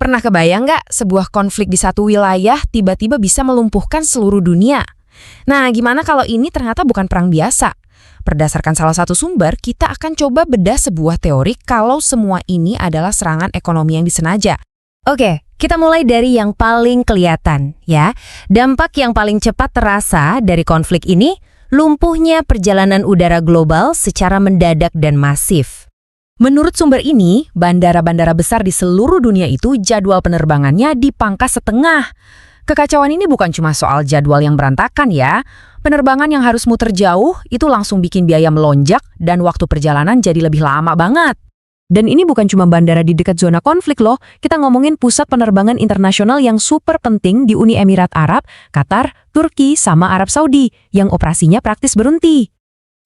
Pernah kebayang nggak sebuah konflik di satu wilayah tiba-tiba bisa melumpuhkan seluruh dunia? Nah, gimana kalau ini ternyata bukan perang biasa? Berdasarkan salah satu sumber, kita akan coba bedah sebuah teori kalau semua ini adalah serangan ekonomi yang disengaja. Oke, kita mulai dari yang paling kelihatan, ya. Dampak yang paling cepat terasa dari konflik ini, lumpuhnya perjalanan udara global secara mendadak dan masif. Menurut sumber ini, bandara-bandara besar di seluruh dunia itu jadwal penerbangannya dipangkas setengah. Kekacauan ini bukan cuma soal jadwal yang berantakan ya. Penerbangan yang harus muter jauh itu langsung bikin biaya melonjak dan waktu perjalanan jadi lebih lama banget. Dan ini bukan cuma bandara di dekat zona konflik loh, kita ngomongin pusat penerbangan internasional yang super penting di Uni Emirat Arab, Qatar, Turki, sama Arab Saudi, yang operasinya praktis berhenti.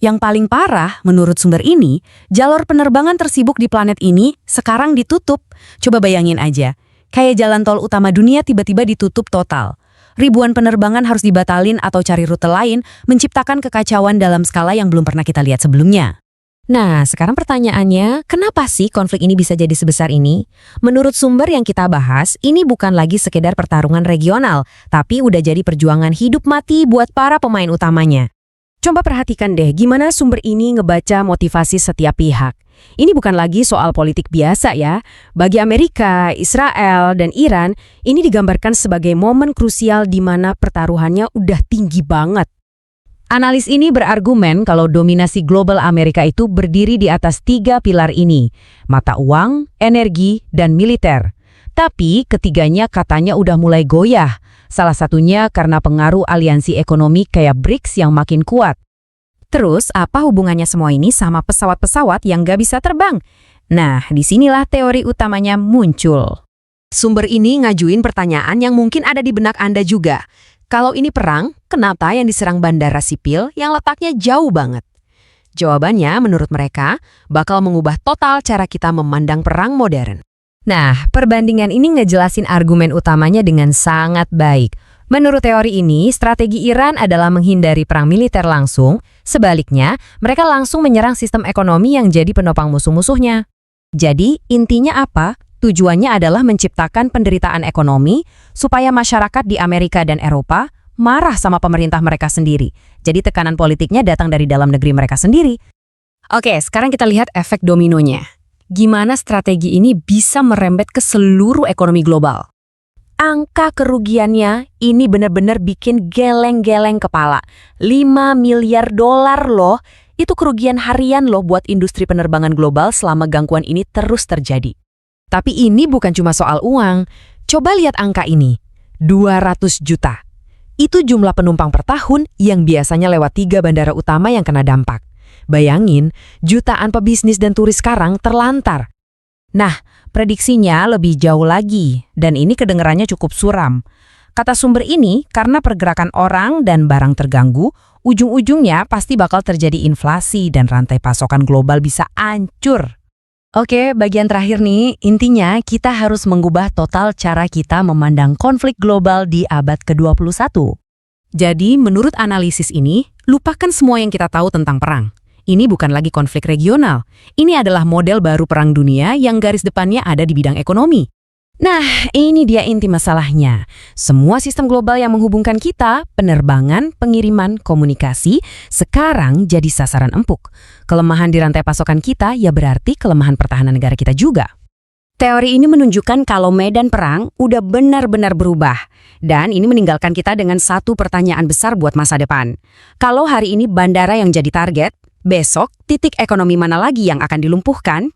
Yang paling parah, menurut sumber ini, jalur penerbangan tersibuk di planet ini sekarang ditutup. Coba bayangin aja, kayak jalan tol utama dunia tiba-tiba ditutup total. Ribuan penerbangan harus dibatalin atau cari rute lain, menciptakan kekacauan dalam skala yang belum pernah kita lihat sebelumnya. Nah, sekarang pertanyaannya, kenapa sih konflik ini bisa jadi sebesar ini? Menurut sumber yang kita bahas, ini bukan lagi sekedar pertarungan regional, tapi udah jadi perjuangan hidup mati buat para pemain utamanya. Coba perhatikan deh gimana sumber ini ngebaca motivasi setiap pihak. Ini bukan lagi soal politik biasa ya. Bagi Amerika, Israel, dan Iran, ini digambarkan sebagai momen krusial di mana pertaruhannya udah tinggi banget. Analis ini berargumen kalau dominasi global Amerika itu berdiri di atas 3 pilar ini, mata uang, energi, dan militer. Tapi ketiganya katanya udah mulai goyah. Salah satunya karena pengaruh aliansi ekonomi kayak BRICS yang makin kuat. Terus, apa hubungannya semua ini sama pesawat-pesawat yang gak bisa terbang? Nah, disinilah teori utamanya muncul. Sumber ini ngajuin pertanyaan yang mungkin ada di benak Anda juga. Kalau ini perang, kenapa yang diserang bandara sipil yang letaknya jauh banget? Jawabannya, menurut mereka, bakal mengubah total cara kita memandang perang modern. Nah, perbandingan ini ngejelasin argumen utamanya dengan sangat baik. Menurut teori ini, strategi Iran adalah menghindari perang militer langsung. Sebaliknya, mereka langsung menyerang sistem ekonomi yang jadi penopang musuh-musuhnya. Jadi, intinya apa? Tujuannya adalah menciptakan penderitaan ekonomi supaya masyarakat di Amerika dan Eropa marah sama pemerintah mereka sendiri. Jadi tekanan politiknya datang dari dalam negeri mereka sendiri. Oke, sekarang kita lihat efek dominonya. Gimana strategi ini bisa merembet ke seluruh ekonomi global? Angka kerugiannya ini benar-benar bikin geleng-geleng kepala. 5 miliar dolar loh. Itu kerugian harian loh buat industri penerbangan global selama gangguan ini terus terjadi. Tapi ini bukan cuma soal uang. Coba lihat angka ini. 200 juta. Itu jumlah penumpang per tahun yang biasanya lewat 3 bandara utama yang kena dampak. Bayangin, jutaan pebisnis dan turis sekarang terlantar. Nah, prediksinya lebih jauh lagi, dan ini kedengarannya cukup suram. Kata sumber ini, karena pergerakan orang dan barang terganggu, ujung-ujungnya pasti bakal terjadi inflasi dan rantai pasokan global bisa hancur. Oke, bagian terakhir nih, intinya kita harus mengubah total cara kita memandang konflik global di abad ke-21. Jadi, menurut analisis ini, lupakan semua yang kita tahu tentang perang. Ini bukan lagi konflik regional. Ini adalah model baru perang dunia yang garis depannya ada di bidang ekonomi. Nah, ini dia inti masalahnya. Semua sistem global yang menghubungkan kita, penerbangan, pengiriman, komunikasi, sekarang jadi sasaran empuk. Kelemahan di rantai pasokan kita ya berarti kelemahan pertahanan negara kita juga. Teori ini menunjukkan kalau medan perang udah benar-benar berubah. Dan ini meninggalkan kita dengan satu pertanyaan besar buat masa depan. Kalau hari ini bandara yang jadi target, besok titik ekonomi mana lagi yang akan dilumpuhkan?